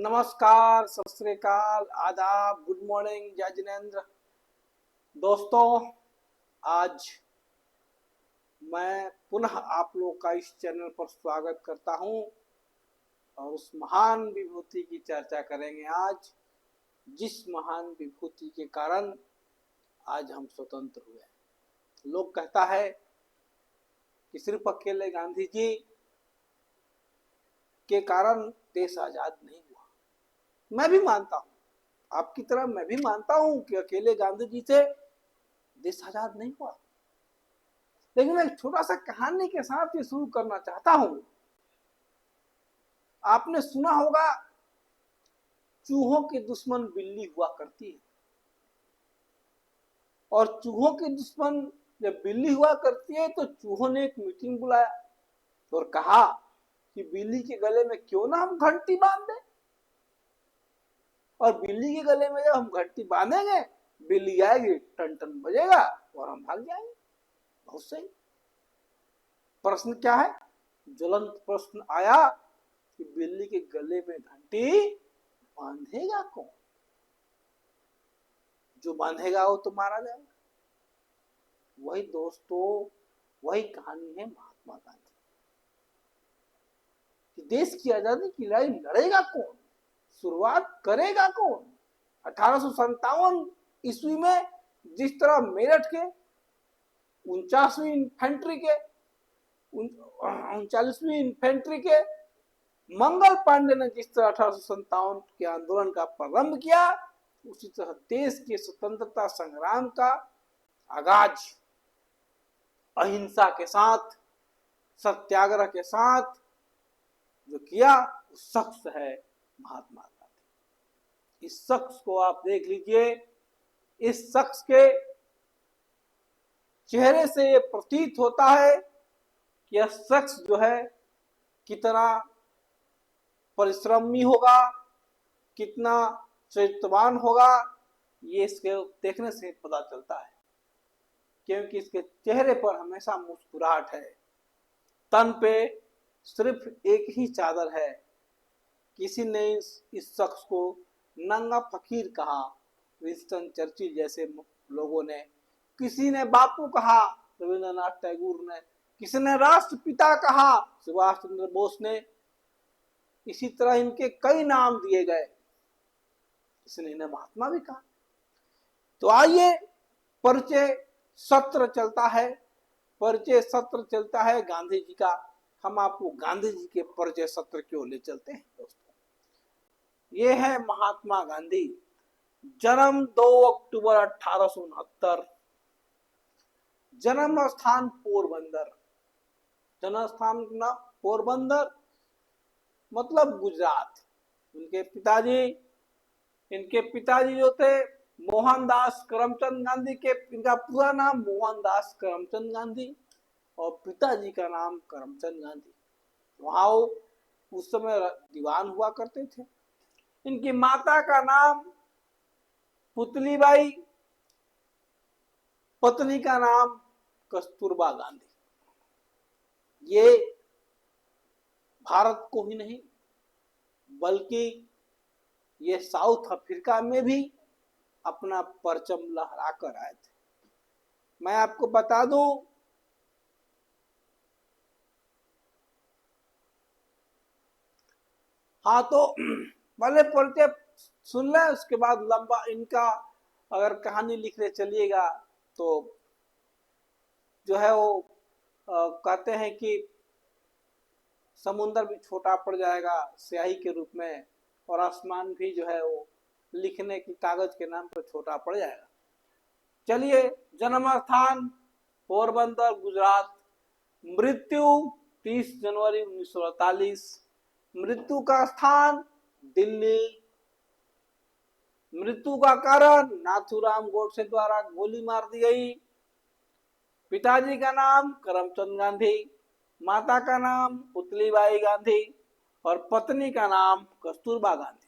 नमस्कार, सत श्री अकाल, आदाब, गुड मॉर्निंग, जय जिनेन्द्र। दोस्तों, आज मैं पुनः आप लोग का इस चैनल पर स्वागत करता हूं और उस महान विभूति की चर्चा करेंगे आज, जिस महान विभूति के कारण आज हम स्वतंत्र हुए। लोग कहता है कि सिर्फ अकेले गांधी जी के कारण देश आजाद नहीं हुआ। मैं भी मानता हूं, आपकी तरह मैं भी मानता हूं कि अकेले गांधी जी से देश आजाद नहीं हुआ। लेकिन मैं एक छोटा सा कहानी के साथ ये शुरू करना चाहता हूं। आपने सुना होगा, चूहों की दुश्मन बिल्ली हुआ करती है, और चूहों की दुश्मन जब बिल्ली हुआ करती है तो चूहों ने एक मीटिंग बुलाया और कहा कि बिल्ली के गले में क्यों ना हम घंटी बांध दें, और बिल्ली के गले में जब हम घंटी बांधेंगे, बिल्ली आएगी, टन टन बजेगा और हम भाग जाएंगे। बहुत सही। प्रश्न क्या है? ज्वलंत प्रश्न आया कि बिल्ली के गले में घंटी बांधेगा कौन? जो बांधेगा वो तो मारा जाएगा। वही दोस्तों, वही कहानी है महात्मा गांधी कि देश की आजादी की लड़ाई लड़ेगा कौन, शुरुआत करेगा कौन। 1857 ईस्वी में जिस तरह मेरठ के 49वीं इन्फेंट्री के 39वीं इन्फेंट्री के मंगल पांडे ने जिस तरह 1857 के आंदोलन का प्रारंभ किया, उसी तरह देश के स्वतंत्रता संग्राम का आगाज अहिंसा के साथ, सत्याग्रह के साथ जो किया, वो शख्स है महात्मा गांधी। इस शख्स को आप देख लीजिए। इस शख्स के चेहरे से ये प्रतीत होता है कि यह शख्स जो है कितना परिश्रमी होगा, कितना चरित्रवान होगा। ये इसके देखने से पता चलता है, क्योंकि इसके चेहरे पर हमेशा मुस्कुराहट है। तन पे सिर्फ एक ही चादर है। किसी ने इस शख्स को नंगा फकीर कहा, विंस्टन चर्चिल जैसे लोगों ने। किसी ने बापू कहा, रविंद्रनाथ टैगोर ने। किसी ने राष्ट्रपिता कहा, सुभाष चंद्र बोस ने। इसी तरह इनके कई नाम दिए गए। किसी ने इन्हें महात्मा भी कहा। तो आइए, परिचय सत्र चलता है। परिचय सत्र चलता है गांधी जी का। हम आपको गांधी जी के परिचय सत्र क्यों ले चलते हैं दोस्तों। ये है महात्मा गांधी। जन्म 2 अक्टूबर 1869। जन्म स्थान पोरबंदर। जन्म स्थान ना पोरबंदर मतलब गुजरात। इनके पिताजी जो थे मोहनदास करमचंद गांधी के, इनका पूरा नाम मोहनदास करमचंद गांधी और पिताजी का नाम करमचंद गांधी। वहां उस समय दीवान हुआ करते थे। इनकी माता का नाम पुतलीबाई, पत्नी का नाम कस्तूरबा गांधी। ये भारत को ही नहीं बल्कि ये साउथ अफ्रीका में भी अपना परचम लहरा कर आए थे। मैं आपको बता दूं, हाँ तो पहले परिचय सुन लें, उसके बाद लंबा इनका अगर कहानी लिखने चलिएगा तो जो है वो कहते हैं कि समुंदर भी छोटा पड़ जाएगा स्याही के रूप में, और आसमान भी जो है वो लिखने की कागज के नाम पर छोटा पड़ जाएगा। चलिए, जन्म स्थान पोरबंदर गुजरात। मृत्यु 30 जनवरी 1948। मृत्यु का स्थान दिल्ली। मृत्यु का कारण नाथूराम गोडसे द्वारा गोली मार दी गई। पिताजी का नाम करमचंद गांधी, माता का नाम पुतलीबाई गांधी और पत्नी का नाम कस्तूरबा गांधी।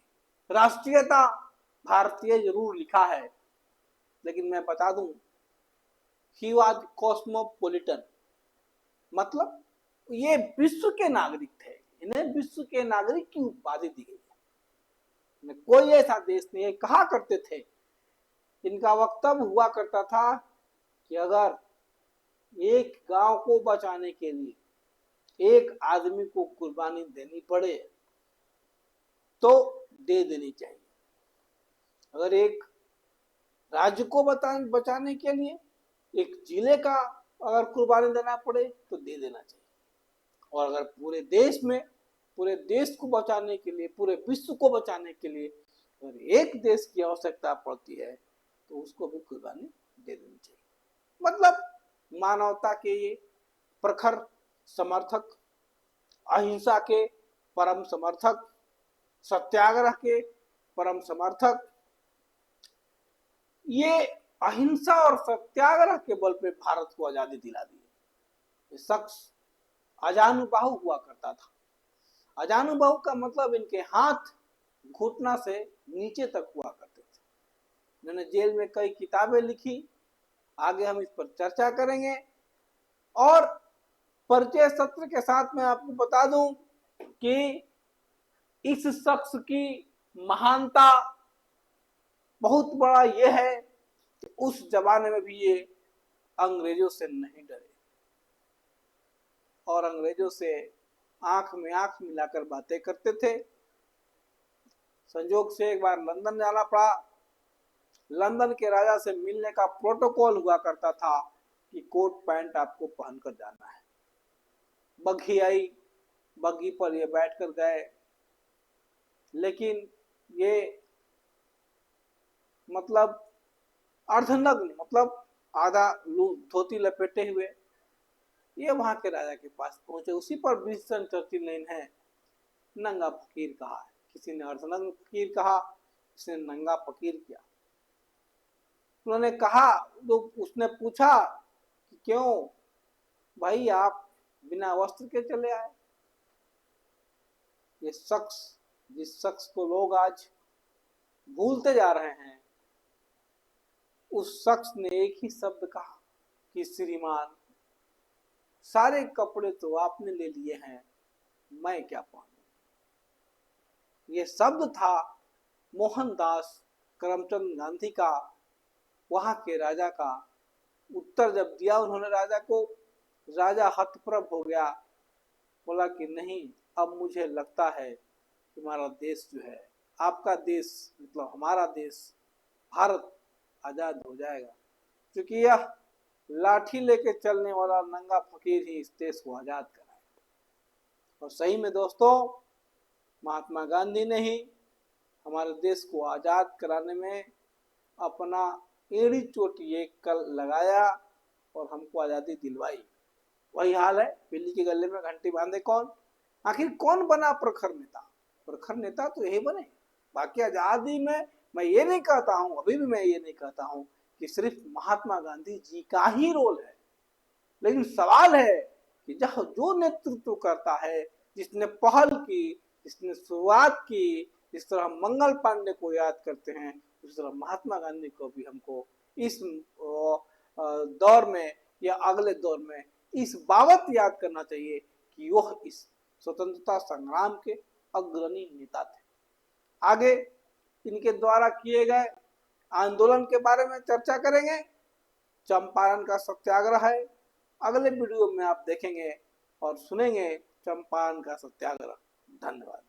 राष्ट्रीयता भारतीय जरूर लिखा है, लेकिन मैं बता दूं, ही वॉज कॉस्मोपोलिटन, मतलब ये विश्व के नागरिक थे। इन्हें विश्व के नागरिक की उपाधि दी गई। कोई ऐसा देश नहीं है। कहा करते थे, इनका वक्तव्य हुआ करता था कि अगर एक गांव को बचाने के लिए एक आदमी को कुर्बानी देनी पड़े तो दे देनी चाहिए। अगर एक राज्य को बचाने के लिए एक जिले का अगर कुर्बानी देना पड़े तो दे देना चाहिए। और अगर पूरे देश को बचाने के लिए, पूरे विश्व को बचाने के लिए अगर एक देश की आवश्यकता पड़ती है तो उसको भी कुर्बानी दे देनी चाहिए। मतलब मानवता के ये प्रखर समर्थक, अहिंसा के परम समर्थक, सत्याग्रह के परम समर्थक, ये अहिंसा और सत्याग्रह के बल पे भारत को आजादी दिला दी। ये शख्स अजानुबाहु हुआ करता था। अजानुबाहु का मतलब इनके हाथ घुटना से नीचे तक हुआ करते थे। इन्होंने जेल में कई किताबें लिखी, आगे हम इस पर चर्चा करेंगे। और परिचय सत्र के साथ मैं आपको बता दूं कि इस शख्स की महानता बहुत बड़ा यह है कि उस जमाने में भी ये अंग्रेजों से नहीं डरे और अंग्रेजों से आंख में आंख मिलाकर बातें करते थे। संयोग से एक बार लंदन जाना पड़ा। लंदन के राजा से मिलने का प्रोटोकॉल हुआ करता था कि कोट पैंट आपको पहनकर जाना है। बग्घी आई, बग्घी पर ये बैठकर गए, लेकिन ये मतलब अर्धनग्न, मतलब आधा धोती लपेटे हुए ये वहां के राजा के पास पहुंचे। उसी पर विंस्टन चर्चिल ने इन्हें नंगा फकीर कहा है। किसी ने अर्धनग्न फकीर कहा, किसी ने नंगा फकीर किया। उन्होंने कहा, तो उसने पूछा कि क्यों भाई आप बिना वस्त्र के चले आए। ये शख्स, जिस शख्स को लोग आज भूलते जा रहे हैं, उस शख्स ने एक ही शब्द कहा कि श्रीमान, सारे कपड़े तो आपने ले लिए हैं, मैं क्या पहनूं। ये शब्द था मोहनदास करमचंद गांधी का, वहां के राजा का। उत्तर जब दिया उन्होंने राजा को, राजा हतप्रभ हो गया। बोला कि नहीं, अब मुझे लगता है कि हमारा देश जो है, आपका देश मतलब हमारा देश भारत आजाद हो जाएगा, क्योंकि यह लाठी लेके चलने वाला नंगा फकीर ही इस देश को आजाद कराएगा। और सही में दोस्तों, महात्मा गांधी ने ही हमारे देश को आजाद कराने में अपना एड़ी चोटी एक कल लगाया और हमको आजादी दिलवाई। वही हाल है, बिल्ली के गले में घंटी बांधे कौन। आखिर कौन बना प्रखर नेता? प्रखर नेता तो यही बने। बाकी आजादी में मैं ये नहीं कहता हूं, अभी भी मैं ये नहीं कहता हूं कि सिर्फ महात्मा गांधी जी का ही रोल है, लेकिन सवाल है कि जो नेतृत्व करता है, जिसने पहल की, जिसने शुरुआत की, जिस तरह मंगल पांडे को याद करते हैं, उस तरह महात्मा गांधी को भी हमको इस दौर में या अगले दौर में इस बाबत याद करना चाहिए कि वह इस स्वतंत्रता संग्राम के अग्रणी नेता थे। आगे इनके द्वारा किए गए आंदोलन के बारे में चर्चा करेंगे। चंपारण का सत्याग्रह है, अगले वीडियो में आप देखेंगे और सुनेंगे चंपारण का सत्याग्रह। धन्यवाद।